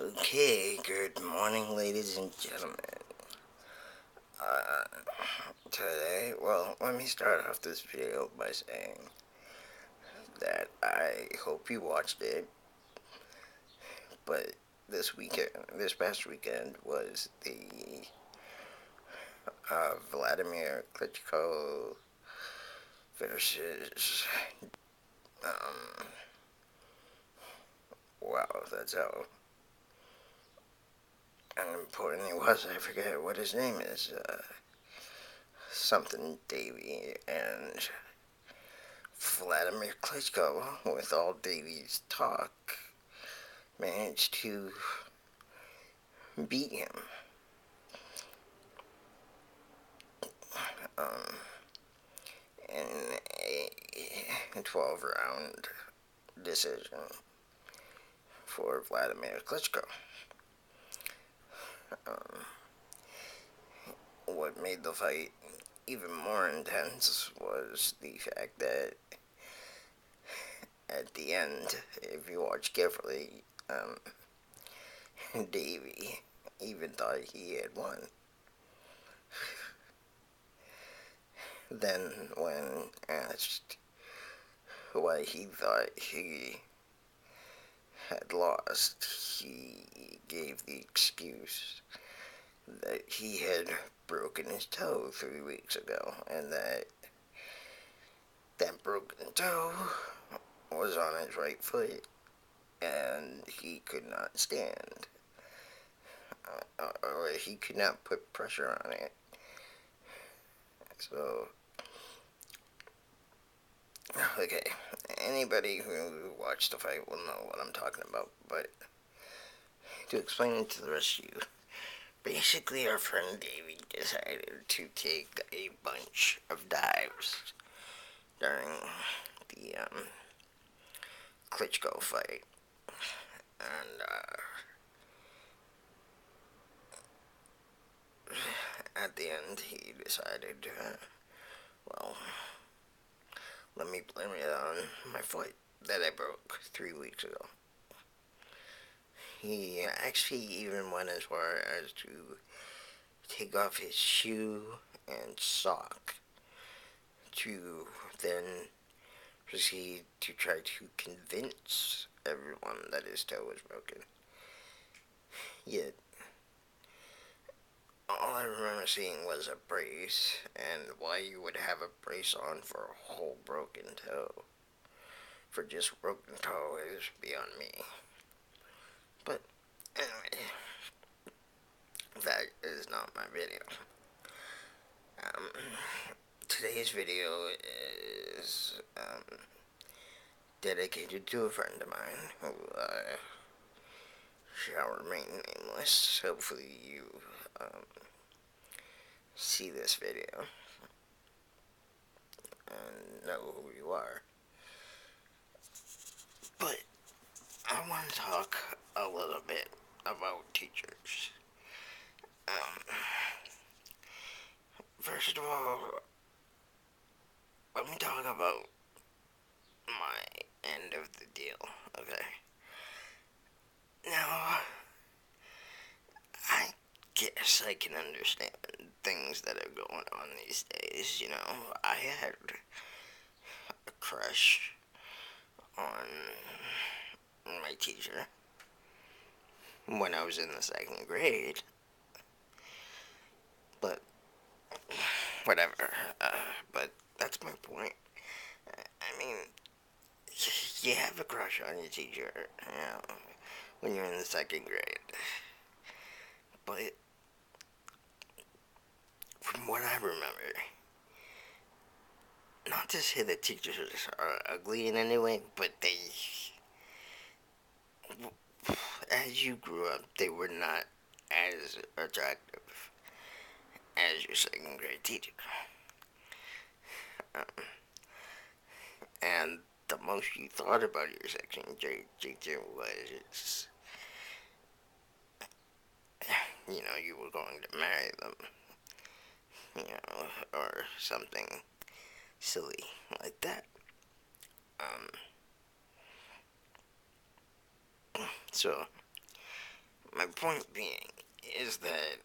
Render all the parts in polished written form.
Okay, good morning, ladies and gentlemen. Uh, let me start off this video by saying that I hope you watched it, but this past weekend was the Vladimir Klitschko versus, um, wow, that's how unimportant he was. I forget what his name is. Something Davy, and Vladimir Klitschko, with all Davy's talk, managed to beat him um, in a 12-round decision for Vladimir Klitschko. Um, what made the fight even more intense was the fact that at the end, if you watch carefully, Davy even thought he had won. Then, when asked why he thought he had lost, he gave the excuse that he had broken his toe 3 weeks ago, and that broken toe was on his right foot, and he could not stand, or he could not put pressure on it. So, okay, anybody who watched the fight will know what I'm talking about, but to explain it to the rest of you, basically our friend Davey decided to take a bunch of dives during the Klitschko fight, and at the end he decided, well, let me blame it on my foot that I broke 3 weeks ago. He actually even went as far as to take off his shoe and sock to then proceed to try to convince everyone that his toe was broken. Yet, all I remember seeing was a brace, and why you would have a brace on for a whole broken toe, for just broken toe, is beyond me. But, anyway, that is not my video. Today's video is dedicated to a friend of mine who shall remain nameless. Hopefully you see this video and know who you are. But I want to talk a little bit about teachers. First of all, let me talk about my end of the deal, okay? Now, I guess I can understand things that are going on these days, you know. I had a crush on my teacher when I was in the 2nd grade, but whatever, but that's my point. I mean, you have a crush on your teacher, you know, when you're in the 2nd grade, but from what I remember, not to say that teachers are ugly in any way, but as you grew up, they were not as attractive as your 2nd grade teacher. And the most you thought about your 2nd grade teacher was, you know, you were going to marry them, you know, or something silly like that. So, My point being is that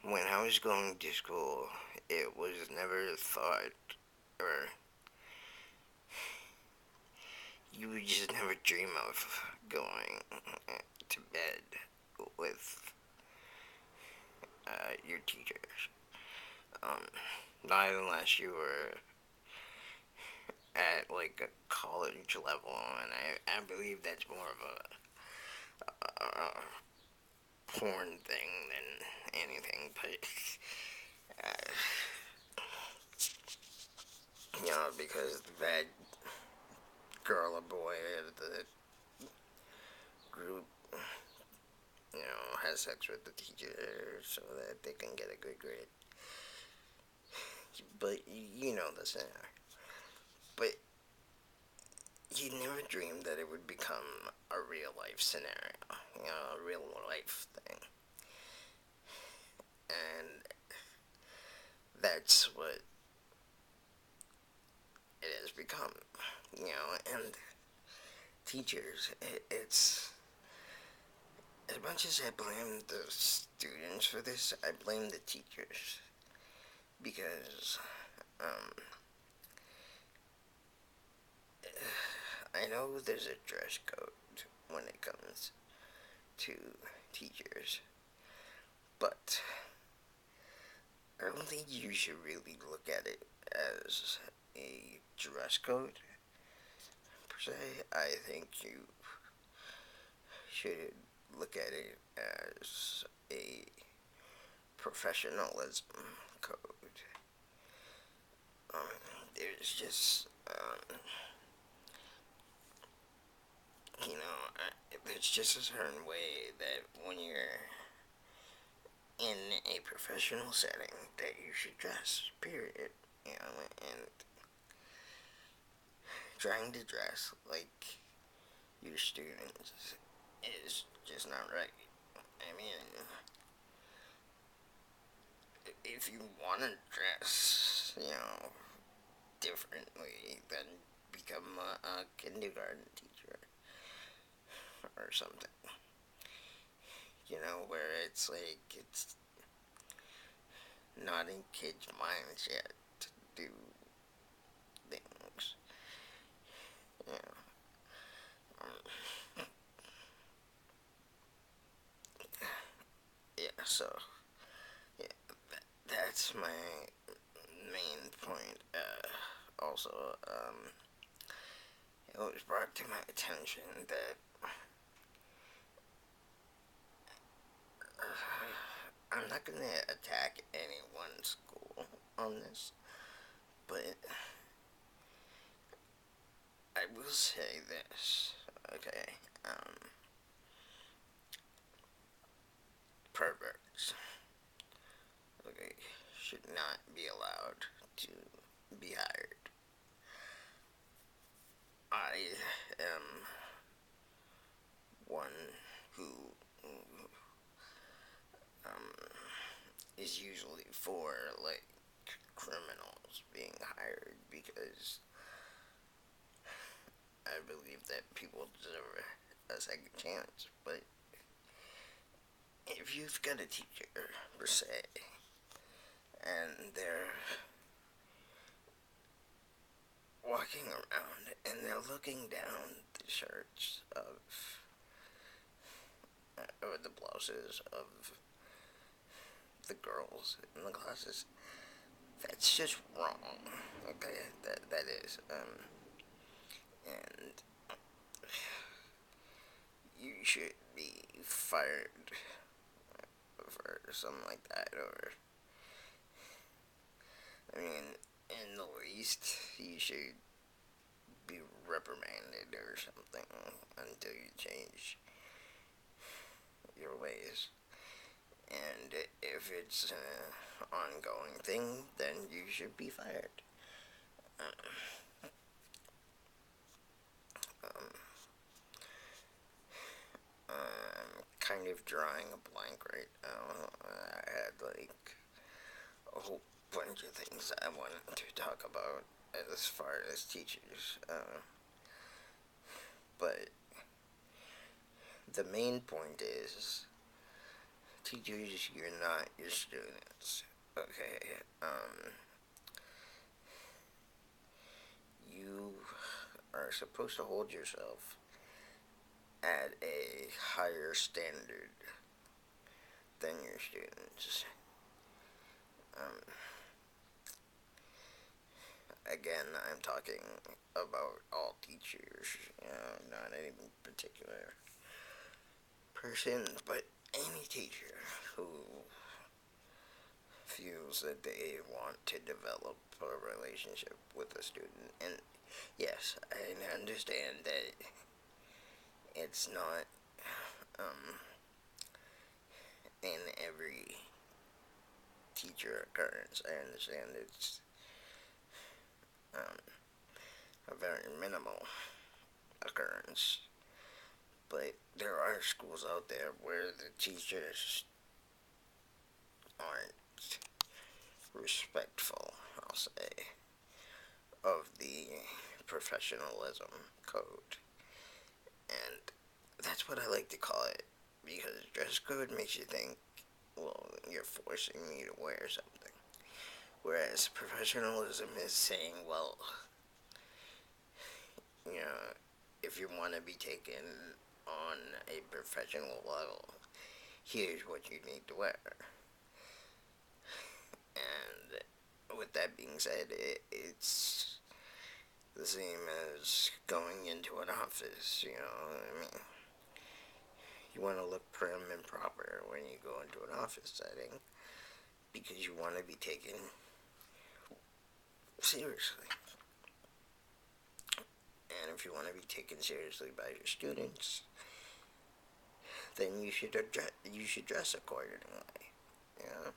when I was going to school, it was never thought, or you would just never dream of going to bed with your teachers. Um, Not unless you were at like a college level, and I believe that's more of a porn thing than anything. But uh, because the bad girl or boy of the group, has sex with the teacher so that they can get a good grade. But you know the scenario. But you never dreamed that it would become a real life scenario, a real life thing. And that's what it has become, and teachers, it's, as much as I blame the students for this, I blame the teachers, because um, I know there's a dress code when it comes to teachers, but I don't think you should really look at it as a dress code per se. I think you should look at it as a professionalism code. There's just, there's just a certain way that when you're in a professional setting that you should dress, period. And trying to dress like your students is just not right. I mean, if you want to dress, differently, then become a kindergarten teacher or something. Where it's like, it's not in kids' minds yet to do things. Yeah. Yeah, so, yeah, that's my main point. Also, it was brought to my attention that I'm not going to attack any one school on this, but I will say this, okay? Perverts, okay, should not be allowed to be hired. I am one who um, is usually for, like, criminals being hired, because I believe that people deserve a second chance. But if you've got a teacher, per se, and they're walking around and they're looking down the shirts or the blouses of the girls in the classes, that's just wrong. Okay, that is, and you should be fired for something like that, or, I mean, in the least, you should be reprimanded or something until you change your ways. And if it's an ongoing thing, then you should be fired. Um, I'm kind of drawing a blank right now. I had like a whole bunch of things I wanted to talk about as far as teachers, but the main point is, teachers, you're not your students. Okay. You are supposed to hold yourself at a higher standard than your students. Um, Again, I'm talking about all teachers, not any particular person, but any teacher who feels that they want to develop a relationship with a student. And yes, I understand that it's not in every teacher occurrence. I understand it's um, a very minimal occurrence. But there are schools out there where the teachers aren't respectful, I'll say, of the professionalism code. And that's what I like to call it, because dress code makes you think, well, you're forcing me to wear something. Whereas professionalism is saying, well, you know, if you want to be taken on a professional level, here's what you need to wear. And with that being said, it's the same as going into an office, you know. I mean, you want to look prim and proper when you go into an office setting because you want to be taken seriously. And if you want to be taken seriously by your students, then you should dress accordingly, you know.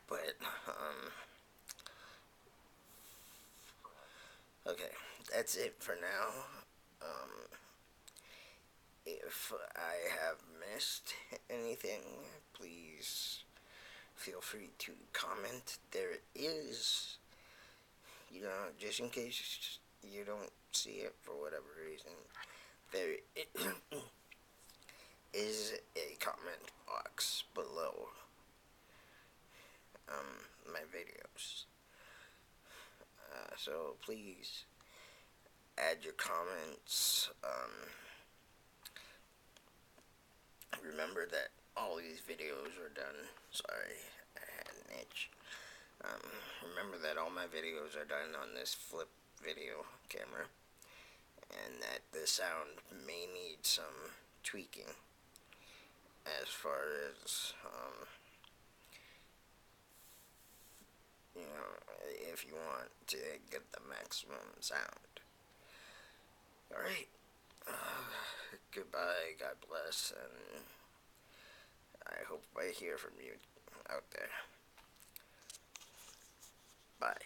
But okay, that's it for now. If I have missed anything, please feel free to comment. There is, just in case you don't see it for whatever reason, there is a comment box below my videos. So please add your comments. Remember that all these videos are done. Sorry, I had an itch. Remember that all my videos are done on this flip video camera, and that the sound may need some tweaking as far as, if you want to get the maximum sound. Alright, goodbye, God bless, and I hope I hear from you out there. Bye.